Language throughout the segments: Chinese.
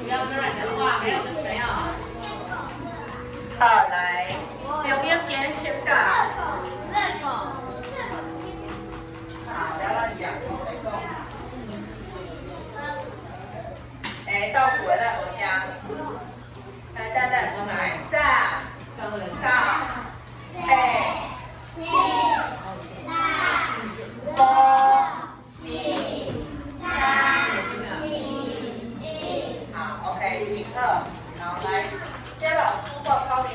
不要乱讲话，没有就是没有。好，来，中英间先讲。好，不要乱讲，没错。哎，倒数的那多香。来，蛋蛋重来，炸，到，哎，七，八，五，四，三，二，一。好 ，OK，停课。好，来，先老师报高联。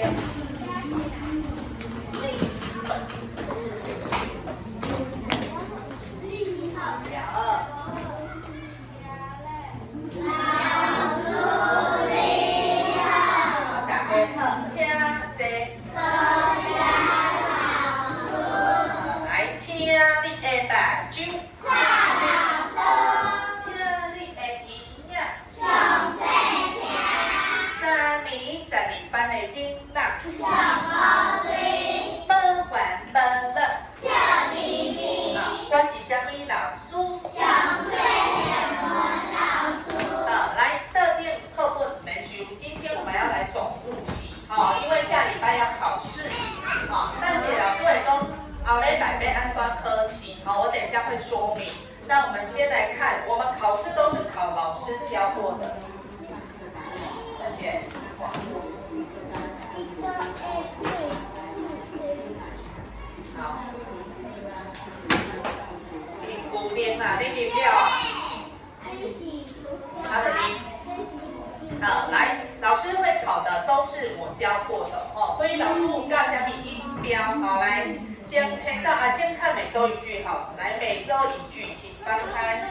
会说明。那我们先来看，我们考试都是考老师教过的。大姐，好，五边啦，你明了？他的名。好，来，老师会考的都是我教过的哦，所以老师我告下面音标，好来。先看每周一句好，来每周一句，请翻开。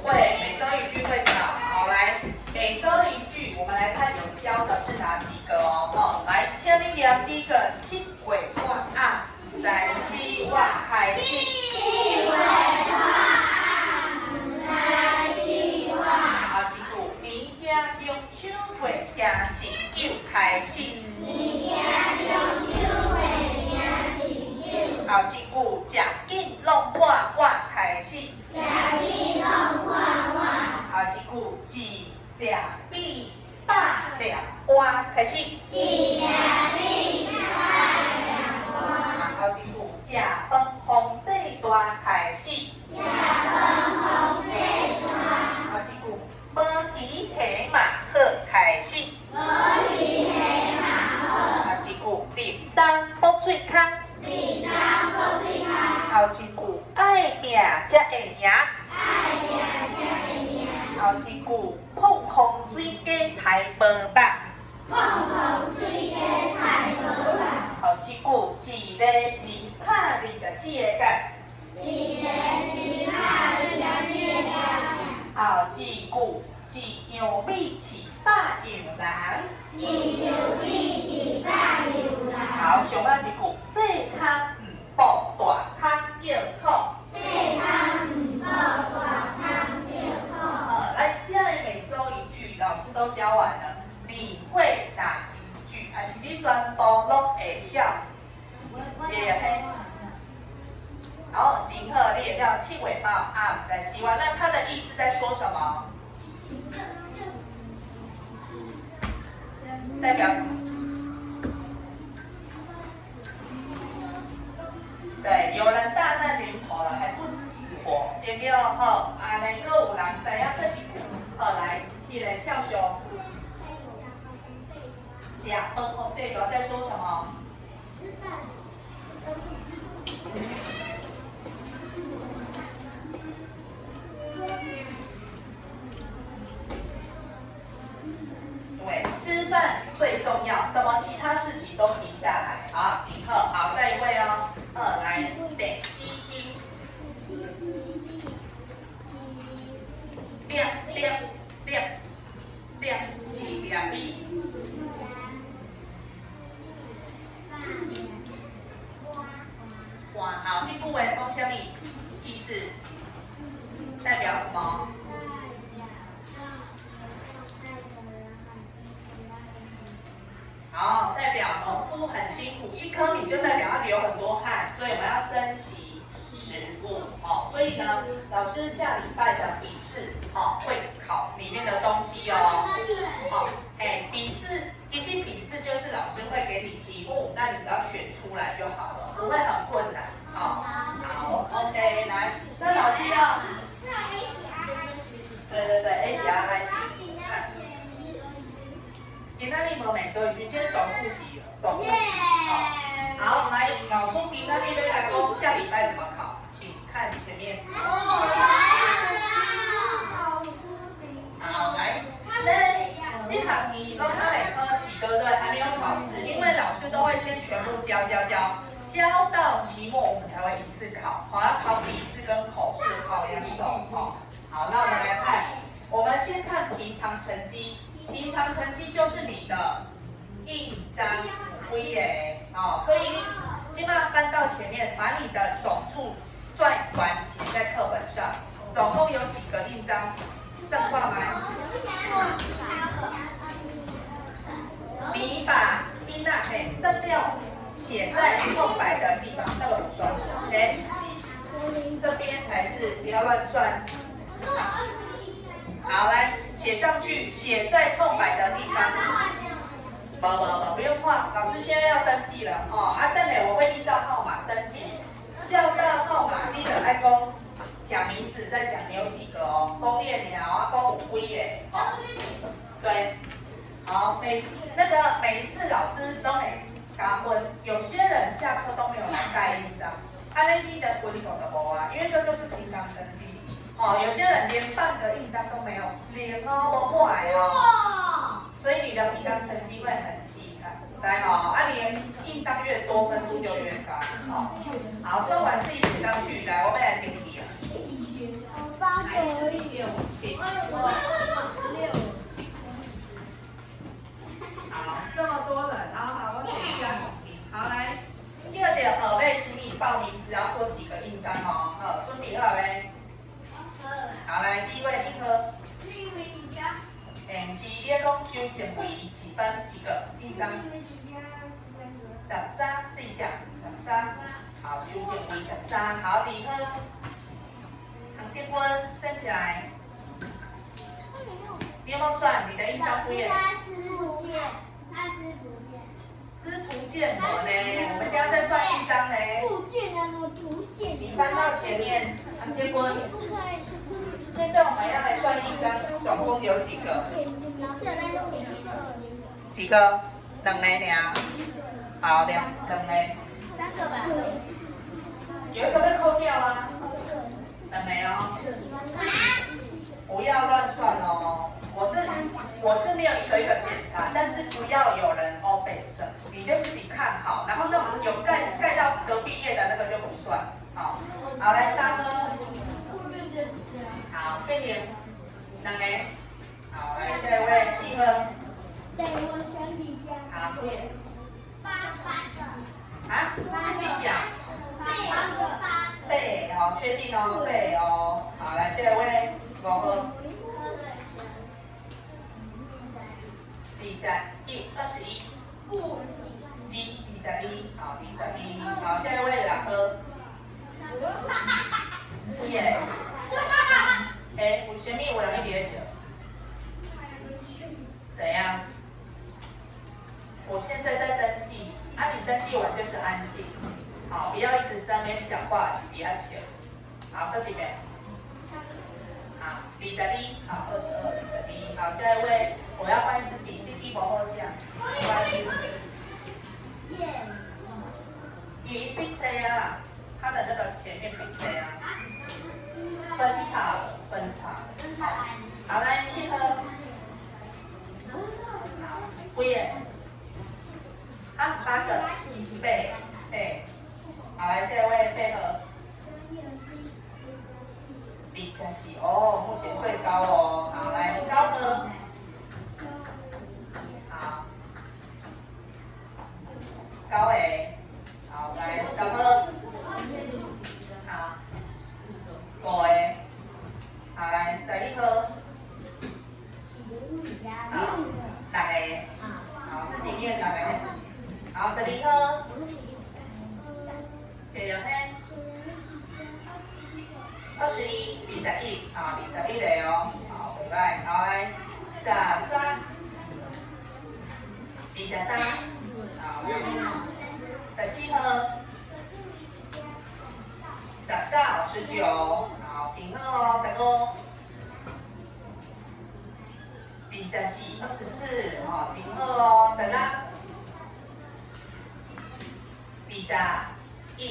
会每周一句会考，好来每周一句，我们来看有教的是哪几个哦？好，来，请你念第一个七月我啊，在西我开始。七月我啊，在西我。好，一句，年遐中秋会行是又开始。年遐中秋会。好，一句，食紧弄破我开始。食紧弄破我。好，一句，一粒米百粒我开始。一粒米百粒我。好，一句，食饭皇帝大开始。食饭皇帝大。好，一句，无鱼下马好开始。无鱼下马好。好，一句，立冬补喙空。好一句，爱拼才会赢。爱拼才会赢。好一句，碰空水鸡太无肉。碰空水鸡太无肉。好一句，一个一拍24个角。一个一拍24个角。好一句，一样米饲百样人。一样米饲百样人。好，上尾一句，细康。报大汤要苦，细汤唔报大汤要苦。来，这样每周一句，老师都教完了。你会哪一句？还是你全部拢会晓？接嘿。好，金鹤列叫七尾豹啊，在希望。那它的意思在说什么？代表什么？对，有人大难临头了，还不知死活，对不对？好，啊，能够有人知影这一句，好来，一个小熊，食饭皇帝大在说什么？吃饭。对，吃饭最重要，什么其他事情都停下来。好，景鹤，好，再一位哦。来，对，几两米？哇，好，这句话讲什么意思？代表什么？好，代表农夫很辛苦，一颗米就代表他流很多汗，所以我们要珍惜食物。哦，所以呢，老师下礼拜的笔试，哦，会考里面的东西哦。今天你无每周一句，今天总复习，总复习。好，来，老师今天你来讲下礼拜怎么考，请看前面。好，来，这学期都还没考期，对不对？还没有考试，因为老师都会先全部教到期末，我们才会一次考。好，要考笔试跟口试，考两种。好，那我们来看，我们先看平常成绩。平常成绩就是你的印章几个，所以基本上翻到前面，把你的总数算完写在课本上，总共有几个印章？正话吗？你把印那剩料写在空白的地方，这个不算。这边才是不要乱算。好，来写上去，写在空白的地方。不用画，老师现在要登记了等下我会依照号码登记，叫到号码记得爱讲名字，再讲你有几个讲列鸟讲有几个对，好，每一次老师都会加分，有些人下课都没有来盖印章，你的分数就无因为这就是平常成绩。有些人连半个印章都没有，连不买所以你的平常成绩会很凄惨，连印章越多，分数就越高，好，算完自己写上去，来，我们来定题8个而已好，这么多人，好，我给大家统计，好，来，第二点，请你报名字，要说几个印章准备好呗。好，来，第一位立刻。是你讲周前会几分几个印章？13，自己讲13。好，周前会13。好，立刻。结婚，站起来。你有没有算你的印章几个？师徒鉴模呢？我们现在在算印章呢。附件啊，什么图鉴？你翻到前面，结婚。现在我们要来算印章，总共有几个？老师有在录影。几个？2个尔。好，2个。3个吧。有一个被扣掉啊。2个不要乱算我是没有一个一个检查，但是不要有人背着，你就自己看好，然后那种有盖到隔壁页的那个就不算。好，来3个。好，对你2个。好，来下一位4个。好，对。8个。自己讲。对，确定对好，来下一位5个。21，好，21，好，下一位2个。有什么有人一起？怎样？我现在在登记，你登记完就是安静，好，不要一直在那边讲话，是比较巧。好，到这边。好，22，好，22，好，下一位，我要换一支笔，这支不好写，没关系。笔笔册啊，它的那个前面笔册啊，分叉。好，来7个。几个？8个。8。好，来下一位配合。24，目前最高好，来高科。好，高 A。好，来高科。好，5个。好，来11科。好，6个。好，自己念6个。好，12科。接着呢21，好，21个好，袂歹，好来13，好，14科，19，19，好，请喝15 24、24，哦，真好哦，再来。21、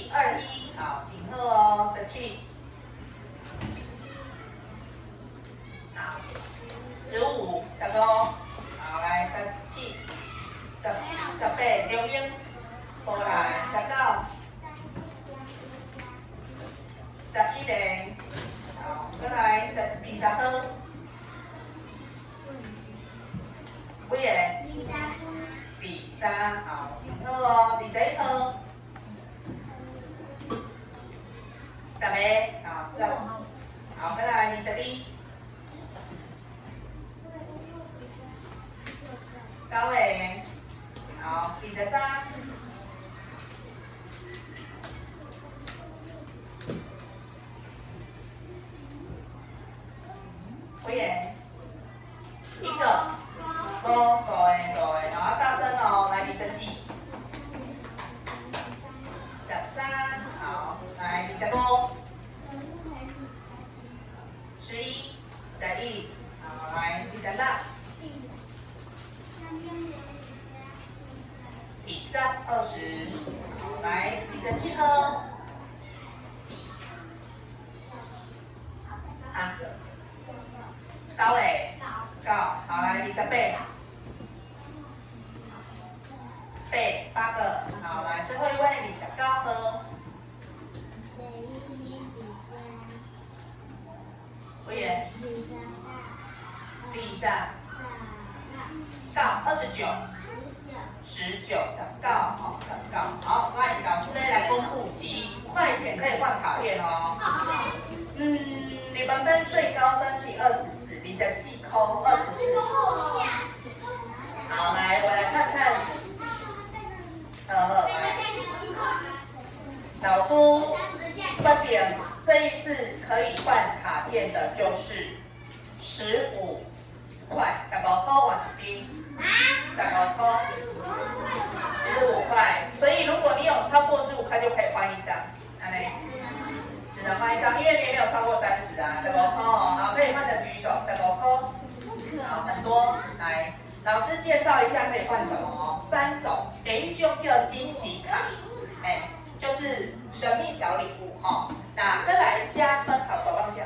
21，好，真好哦，17。好，15、15，好来17、18，留英，过来19、11，好，过来20分，几个？23，好，真好哦，21号。10个，好，10，好，再来22。9个，好，23。几个？1个，5个，好，大声哦，来24。13，好，来25。11、11，好，来26。20，好，来27号。9个，好，来28。8个，好，来最后一位29号。几个？29、19、19，好，19，好，来，老师来公布几块钱可以换卡片哦。你们分最高分是24块24。好，来，我来看看。老师分点这一次可以换卡片的就是15块，15块换一斤，15块，15块。所以如果你有超过15块就可以换一张，只能换一张，因为你没有超过30啊，15块，好，可以换的举手，15块，好，很多，来。老师介绍一下可以换什么哦，3种，第一种叫惊喜卡，就是神秘小礼物哦。那再来加分卡，手放下，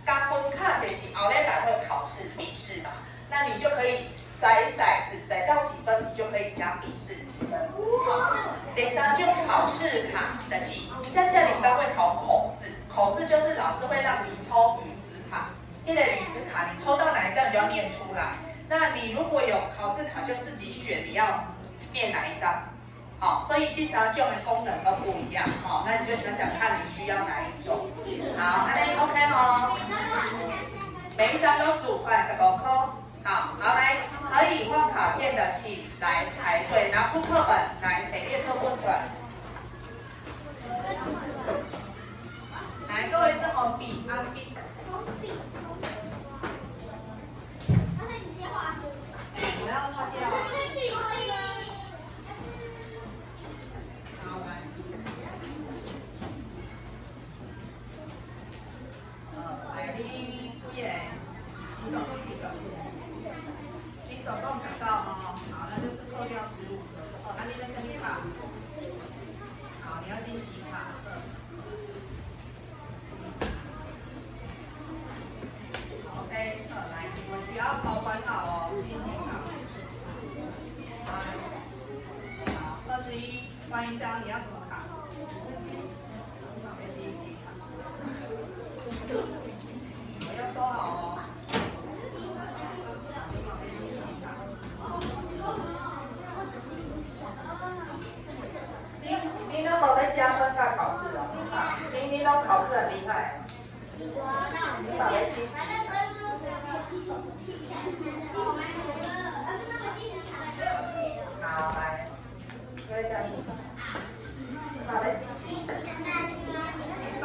加分卡就是后礼拜会考试笔试嘛，那你就可以骰骰子骰到几分，你就可以加笔试几分。好，第3种考试卡的是，下礼拜会考口试，口试就是老师会让你抽语词卡，一类语词卡你抽到哪一张你就要念出来。那你如果有考试卡，就自己选你要念哪一张，好，所以这3种的功能都不一样，好，那你就想想看你需要哪一种。好，安尼 OK 哦，每一张都15块，15块，好，来，可以换卡片的请来排队，拿出课本来给列车问出来。来，各位是红笔、红笔。不要擦掉。好，来。来，你几个？你总共讲到哦，好，那就是扣掉15个。哦，那你的什么卡？好，你要惊喜卡。OK， 来，我只要保管好哦，惊喜卡。好，21，换一张，你要什么卡？我要收好哦。你都没在加分在考试哦，你都考试很厉害。你把微信。好，来，约一下你。把微信。1分。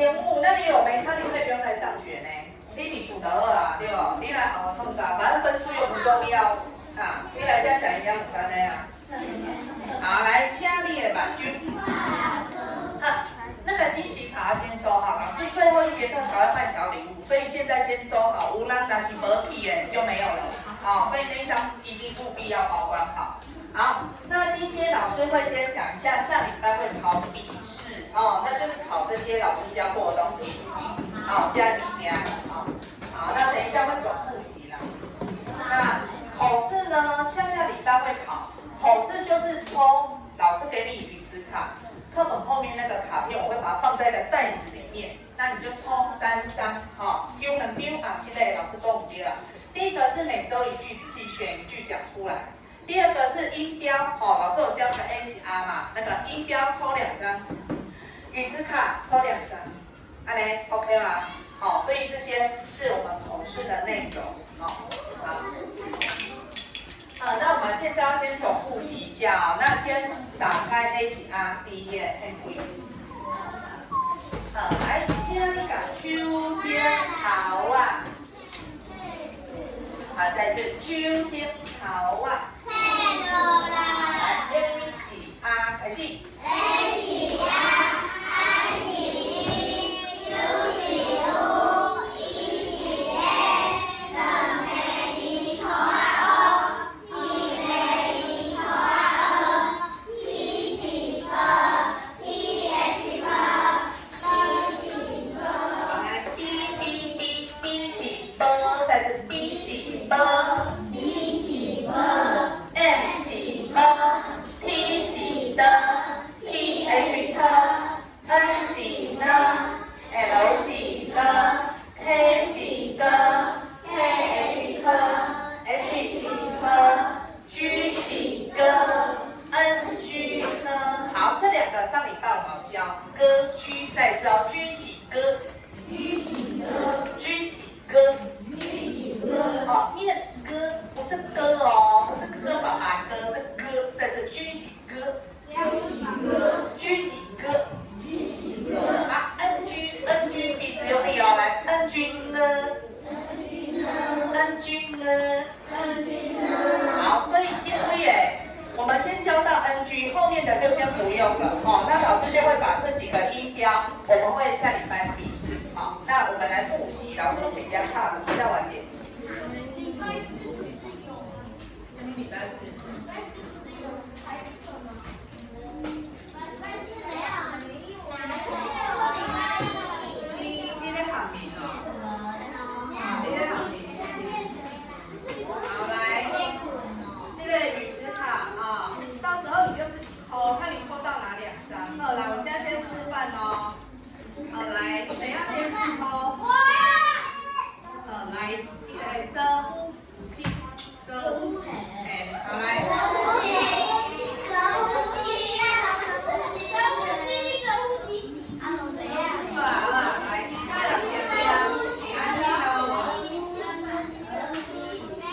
05，那你有没差，你可以不用来上学呢。你比处得二啊，对不？你来好好创啥，反正分数又不重要啊。你来这讲一样简单的呀。好，来，请你的满军。好，那个惊喜卡先收好，老师最后一节课才会换小礼物，所以现在先收好，无人拿起没去的就没有了。啊，所以那一张一定务必要保管好。好，那今天老师会先讲一下，下礼拜会考笔试哦，那就是考这些老师教过的东西。好，加底加。好，那等一下会总复习啦。那口试呢，下礼拜会考，口试就是抽老师给你语词卡，课本后面那个卡片我会把它放在一个袋子里面，那你就抽3张，好，丢很丢啊，现在老师都不接了。第一个是每周一句，自己选一句讲出来。第二个是音标，哦，老师有教的 A 是 R 嘛，那个音标抽2张，语词卡抽2张，安尼 OK 吗？好，所以这些是我们口试的内容，好。那我们现在要先总复习一下哦，那先打开 A 是 R 第一页 Henry。来，请你讲秋天好啊。好，再次秋天好啊。来 A 是 R 开始。A 是 R， I 是 I， U 是 U， E 是 A， N 是 I， 口啊 O，E 是 I， 口啊 P 是 P， P 是 P， 来 B 是 B， 再次 B 是 B， D 是 B，M 是 B，T 是 T，H 是 T，N 是 N，L 是 K，K 是 K，K 是 H 是 G 是 G，N G 好，这2个上礼拜我们有教歌 G， 再知道 G 是歌 ，G 是歌 ，G 是歌，好，念歌不是歌哦，不是歌宝啊歌是歌，这是 G 是歌 ，G 是歌，好 ，NG 笔只有你哦，来 NG 呢，NG 呢，好，所以记住耶，我们先教到 NG， 后面的就先不用了哦，那老师就会把这几个音标，我们会下礼拜笔试，好，那我们来复习，老师回家看一下完结。礼拜四。你在旁边哦。你在旁边。好，来，这个语词卡啊，到时候你就自己抽，看你抽到哪2张。好，来，我现在先示范哦。好，来，谁要先试抽？来，这。好来。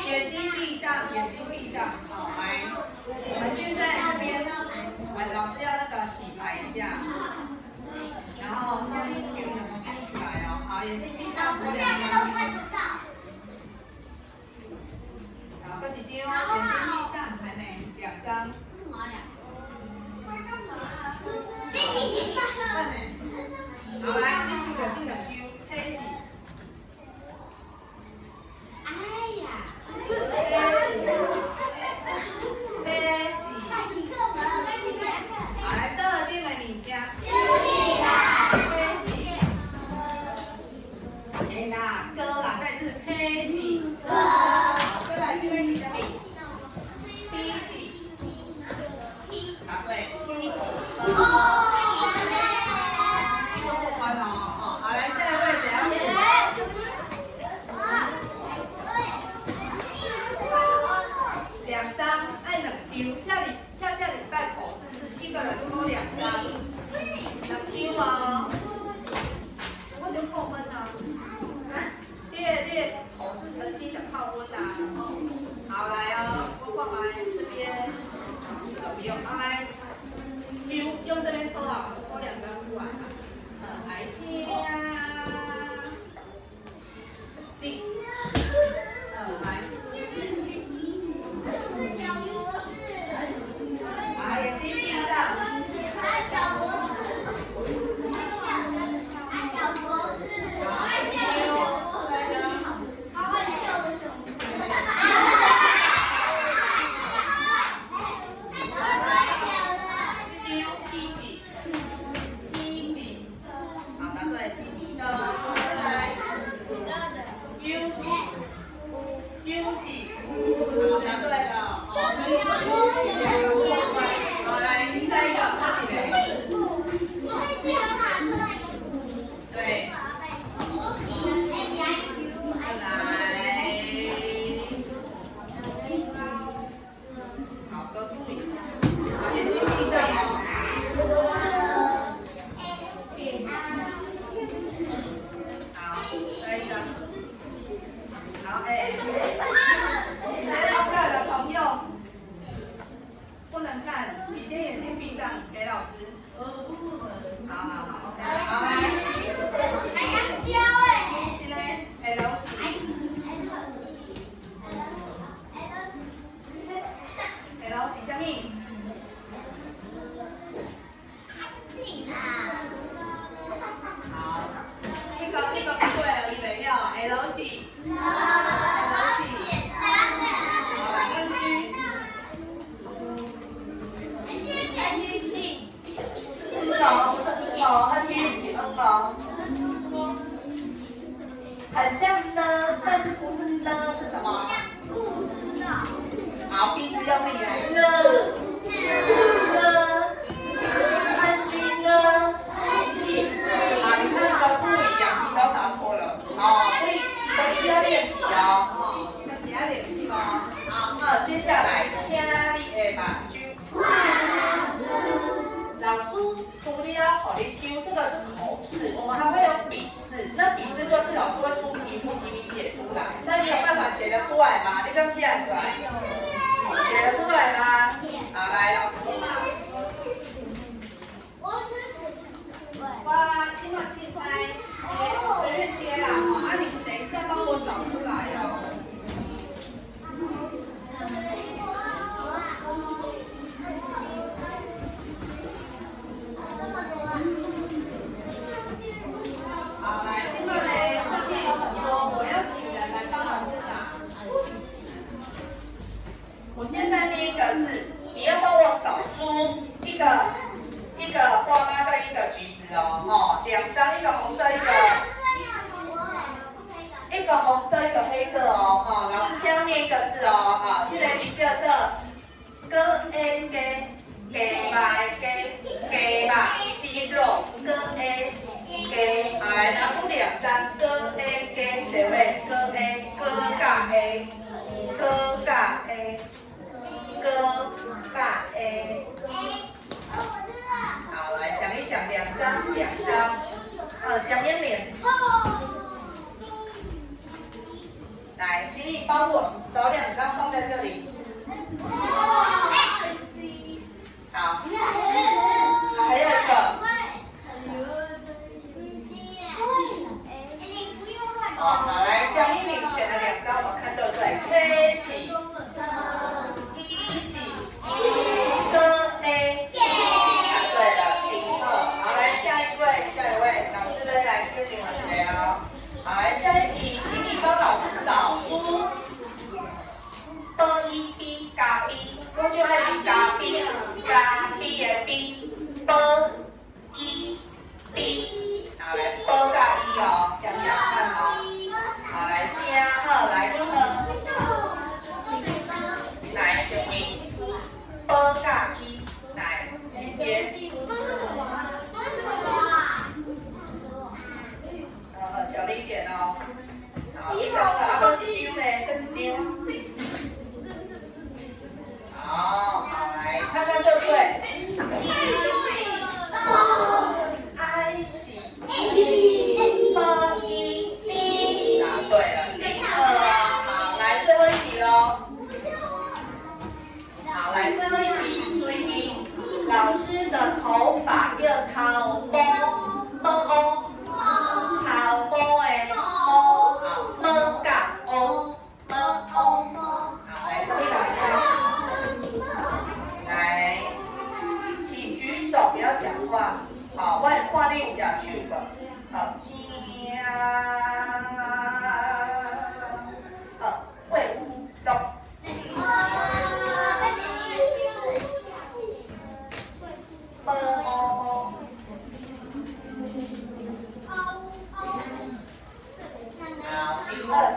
眼睛闭上，眼睛闭上。好，来，我们现在这边，我们老师要那个洗白一下，然后先给我们编出来哦。好，眼睛闭上，2张。好，过几张。再来 ，U 是 U 是，答对了。好，来，第三个，它几个？对。好，都注意，好，眼睛闭上哦。好，再一个。好，来到这儿的朋友，不能看，你先眼睛闭上，给老师。好，OK， 好，来。还能教哎。今天 L 是。L 是什么？好，这个不对了，预备了 ，L 是。很像呢，但是不是呢？是什么？不知道。好，鼻子用力来呢。安君呢？好，你看都不一样，你都答错了。哦，所以都需要练习哦。都需要练习哦。好，接下来听你的目睭。老师除了考你 Q， 这个是口试，我们还会有笔试。那笔试就是老师会出题目，请你写出来。那你有办法写得出来吗？你刚写出来，写得出来吗？好，来，老师嘛。哇，今晚青菜，随便贴啦哈。啊，你们等一下帮我找出来哦。好，来，今晚呢，这边有很多，我要请人来帮老师打。我现在念一个字，你要帮我找出一个花妈跟一个橘子哦，两张，一个红色，一个红色，一个黑色哦，老师先要念一个字哦，好，这个字叫做哥 A 给白鸡肉哥 A 给，好来拿出两张哥 A 给谁位？哥 A 哥嘎 A 哥嘎 A 哥嘎 A。好，来想一想，两张，蒋绵绵，来，请你帮我找两张放在这里。好，还有一个。好，来，蒋一鸣选了两张，我们看对不对？吹起，一起，歌 A。答对了，请喝。好，来下一位，老师们来听你们学哦。好，来下一题，请你帮老师找出 B B 加 B， 我就爱你加 B 加 B 的 B B。好，来 B 加 E 哦，想想看哦。好，来加好，来你喝。来，小明 B 加 E， 来，请接。小力一点哦。好，一张了，好几丢呢，这几丢。好，来看看对不对？I see， 答对了，请喝。好，来最后一题喽。好，来最后一题，注意听。老师的头发要头毛，头毛的毛，毛甲乌，好，来这里老师。来，请举手，不要讲话。好，我看你有影手无？好，好，喂，动。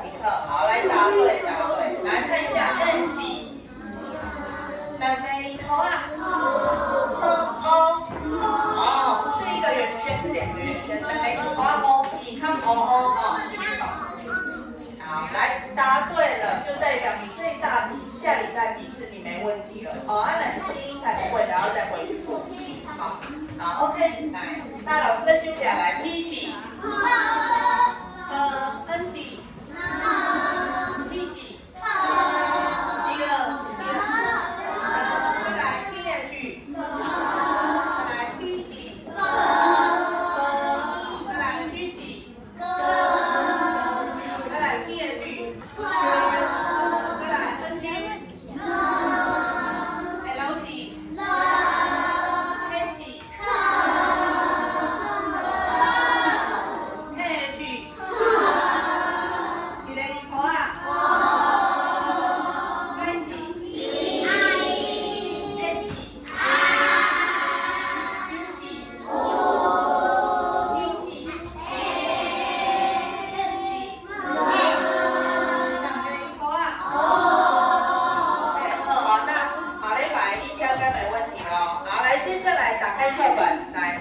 几克，好，来答对，来看一下 N 是，南北头啊，哦，不是一个圆圈，是两个圆圈，南北头啊哦，你看哦，好，来答对了，就代表你这一大题下礼拜笔试你没问题了，哦，那是第一才不会，然后再回去复习，好 OK， 来，那老师再修起来，P 是。N 是 P 是，一个，再来 T 下去，再来 P 是，再来 G 是，再来 T 下去，再来 N G， L 是， K 是。接下来打开课本来，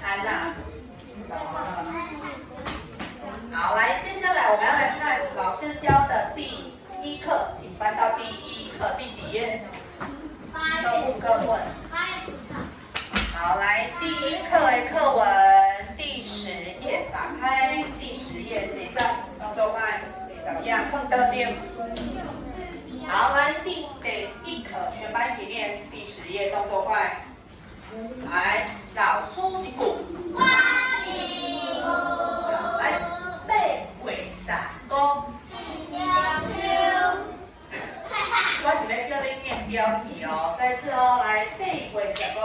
安娜，好，来，接下来我们要来看老师教的第一课，请翻到第一课第几页？各问。好，来，第一课的课文第10页，打开第10页，第3，动作快。怎么样？碰到点。好，来第一课，全班一起念第10页，动作快。来，老师一句。来，背会咋讲？我是要叫你念标题哦，再次哦，来背会咋讲？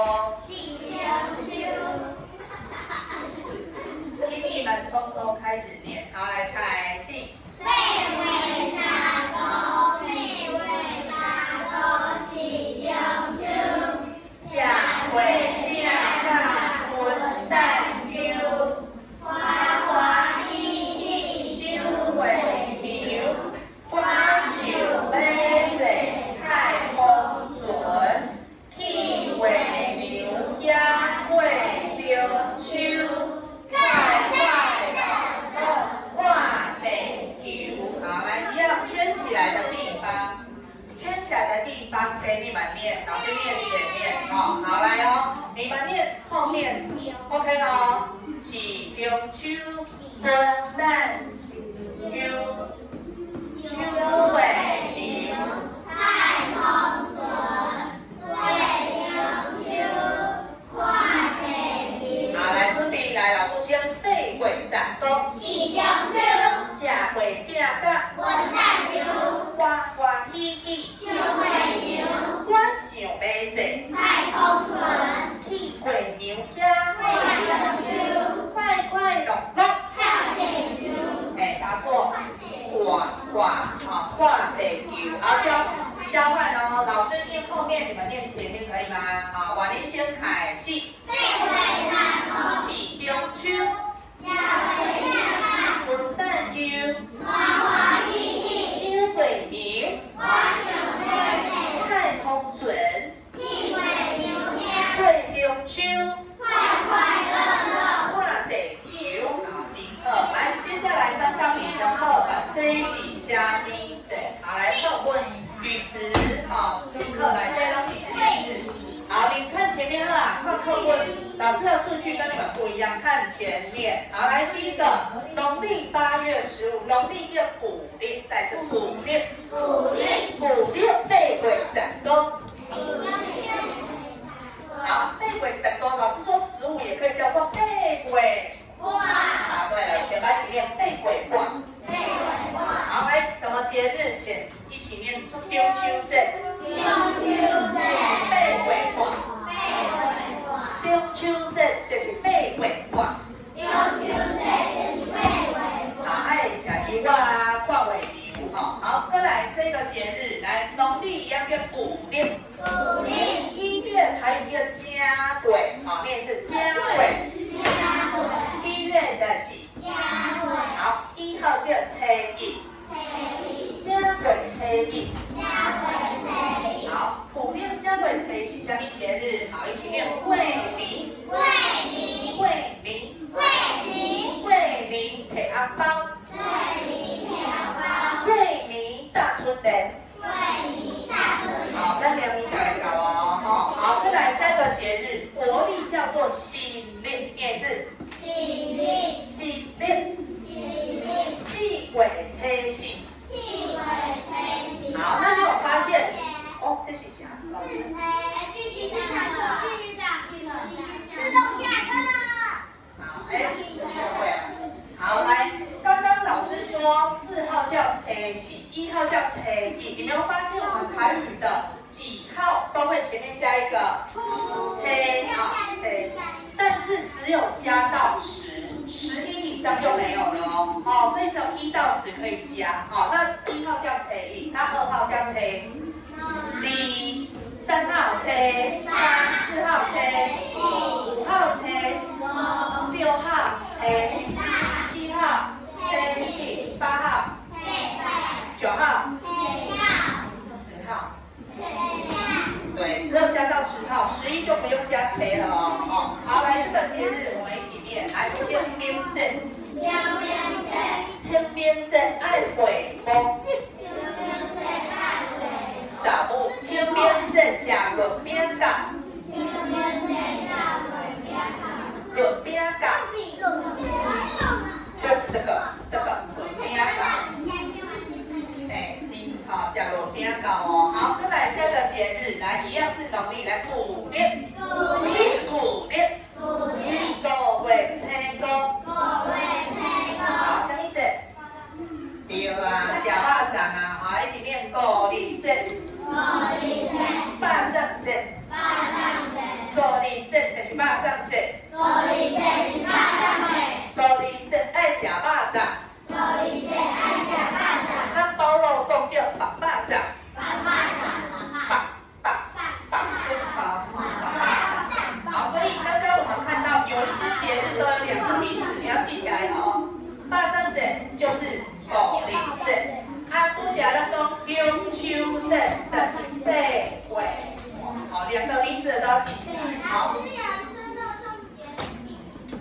请你们从头开始念，好，来开始。背会咋讲？背会咋讲？是中秋，吃会饼甲滚蛋球，欢欢喜喜收月牛，我想要坐太空船，去月牛也会中秋。地方给你们念，老师念前面哦，好来哦，你们念后面 ，OK 哦。是中秋，圣诞秋，秋月牛，太空船，月中秋，快地球。好，来准备来，老师先背会咋讲？是中秋，吃会饼甲，滚蛋球，欢欢喜喜。我想要坐太空船，去月牛虾，快快乐乐跳地球。哎，答错，跨地球。好，交换哦，老师念后面，你们念前面可以吗？好，我念先开始。是中秋，滚蛋球，收月牛。太空船，月中秋，快乐乐，跨地球。好，金课。来，接下来翻到你的课本，这一题下面好，来课文语词，好，金课来这东西节日。好，你看前面啦，看课文，老师的顺序跟你们不一样，看前面。好，来第一个，农历8月15，农历叫古历，再次古历，背会咋讲？好，背会咋讲？老师说15也可以叫做背会挂。答对了，全班一起念背会挂。好，来什么节日？请一起念中秋节。背会挂。中秋节就是背会挂。好，爱吃油啊，看月牛哈。好，再来这个节日，来农历一样叫古历。1月台语叫家鬼，好，念一次家鬼。1月的是好，1号叫初一，家鬼初一。好，普遍家鬼初一是什么节日？好，一起念桂林。桂林摕红包。桂林大春联。好，咱2年就来搞哦。好，再来下一个节日，国历叫做新历，念字。新历。四月初四。好，那你有发现？哦，这是啥？继续上课。自动下课。好，学会了。好，来，刚刚老师说4号叫初四，1号叫初一，你没有发现我们台语的几号都会前面加一个初啊初，但是只有加到10，11以上就没有了哦。哦，所以只有1到10可以加。好，那1号叫初一，那2号叫初二，3号初3，4号初5号初6号初7号初8号9号10号。对，只有加到10号，11就不用加初了哦。好，来这个节日我们一起念，来清明节。清明节爱回宫。啥物？清明节吃润饼干。润饼干。就是这个润饼干。好，吃润饼干哦。好，再来下个节日，来一样是农历，来古历。5月初五。好，什么节？对啊，吃肉粽啊，好，一起念五日节。肉粽节。5日节就是肉粽节。5日节爱吃肉粽。咱包肉粽叫白肉粽。就是白粽。好，所以刚刚我们看到有一些节日都有2个名字，你要记起来哦。肉粽节就是5日节，拄则咱讲中秋节就是8月。好，2个名字都要记起来。好。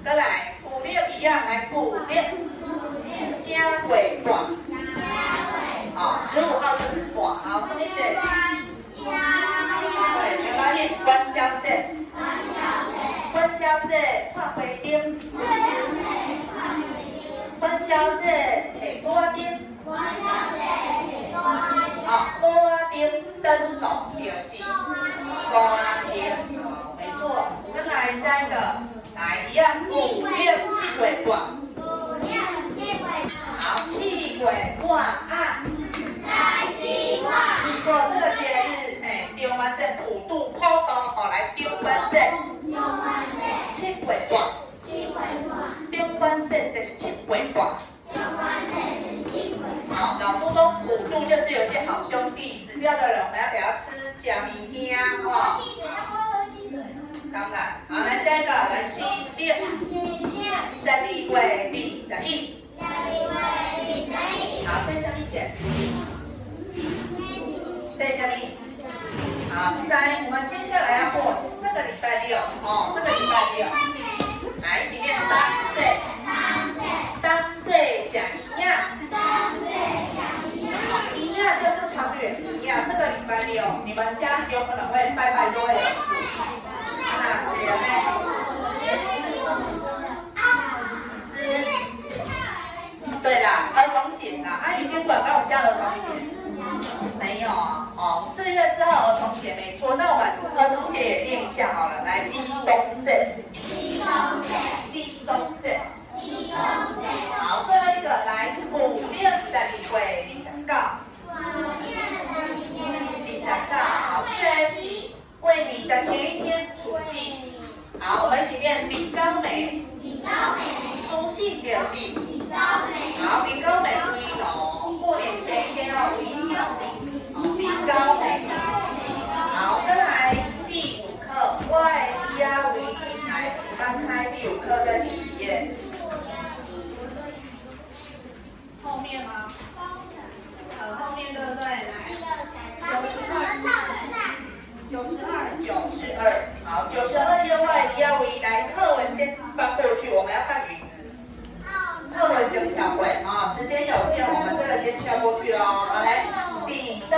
再来5月一样，来5月。家鬼挂。好，15号就是挂。好，什么节？对，全班念元宵节。元宵节看花灯。元宵节摕锅灯。好，锅灯灯笼就是锅灯。没错。再来下一个，来一样5月7月挂。好，7月半暗。没错，这个节日，中元节普渡普渡，好来中元节。7月半。中元节就是7月半。好，老祖宗普渡就是有些好兄弟死掉的人，我们要给他吃假米羹，哈。当然，好，来下一个，来新历。12月21。好，这什么节？这什么？好，来，我们接下来要过这个礼拜6，哦，这个礼拜6，来，一起念当节。当节讲一样。好，一样就是汤圆一样。这个礼拜6，你们家有可能会拜拜就会有。那这样呢？对啦，儿童节啦，已经广告下儿童节，没有啊？哦，4月4号儿童节没错，那我们儿童节也念一下好了，来，儿童节。好，最后一个来5月12月29。好，为你的前一天除夕。好，我们一起念李高梅。除夕就是好，李高梅归农，过年前一天要归农。好，李高梅。好，再来第5课。95课在第几页？后面吗？后面对不对？来，92，好，92页外一样为来课文先翻过去，我们要看语词。课文先跳会啊，时间有限，我们这个先跳过去哦。好，来，彼得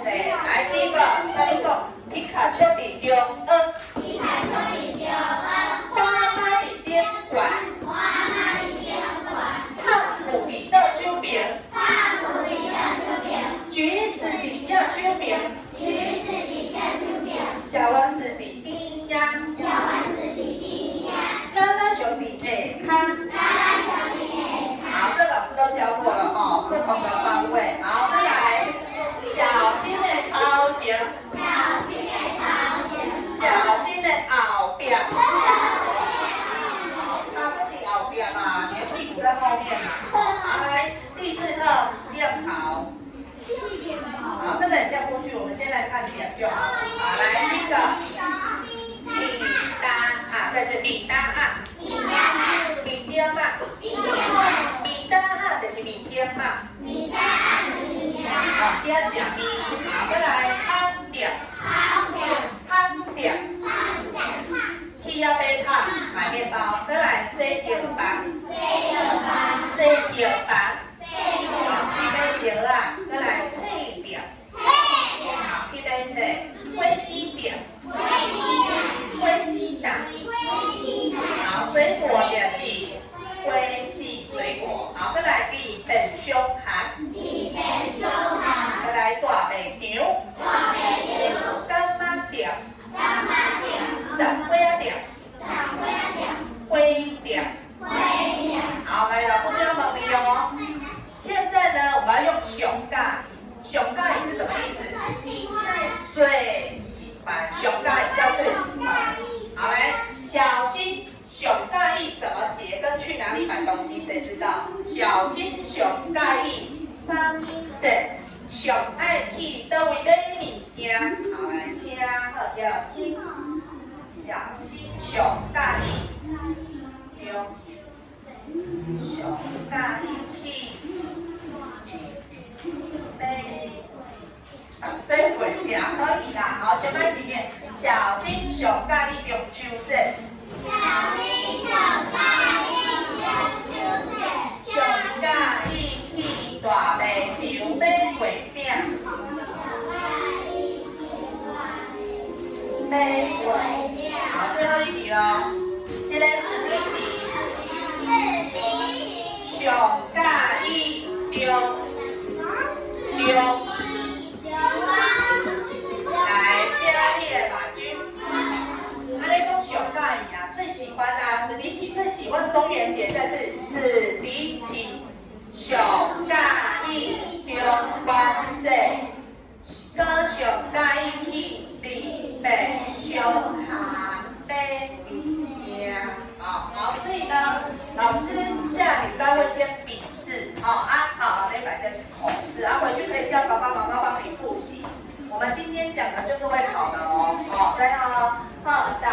嘞，来第一个，那一个皮卡丘的中恩，花妈的点管，胖虎的手柄，橘子的叫手柄，小王子的冰呀，拉拉熊的内康。好，这老师都教过了哦，不同的方位。好，再来，小心的头前，小心的后边。那这里后边嘛，你的屁股在后面嘛。好，来，第四个练好。好，这个也跳过去，我们先来看点就好。好，来第一个，米单啊，在这米单啊。米点嘛，米单啊，就是米点嘛。好，点食米，好，再来汤点，去要买汤买面包，再来洗脚板，好，去买药啊，再来脆饼，好，去买什飞机饼，飞机蛋，好，水果也是飞机水果，好，再来地等胸寒，再来大白牛，干妈店，十花店，花店，好，来老师要问你哦。现在呢，我们要用熊尬意，熊尬意是什么意思？最喜欢，熊尬意叫最喜欢。好，来，小心熊尬意什么节跟去哪里买东西，谁知道？小心熊尬意3节，熊爱去倒位买物件。好，来，请好要听，小心熊尬意，熊尬意去。飞回饼可以啦，好，全班一起念，小心熊咖喱中秋节。熊咖喱去大卖场买回饼。买回饼。好，最后一题咯，这个4题题。熊咖喱中。来，家里的马军，阿你讲熊尬意啊，最喜欢啊，史迪奇最喜欢中元节，在这里史迪奇熊尬意中元节，高熊尬意去礼拜熊下买物件，好，所以呢，老师下礼拜会先笔试，好，那一百就是口试，回去可以叫爸爸妈妈帮你复习。我们今天讲的就是会考的哦，对哦，大家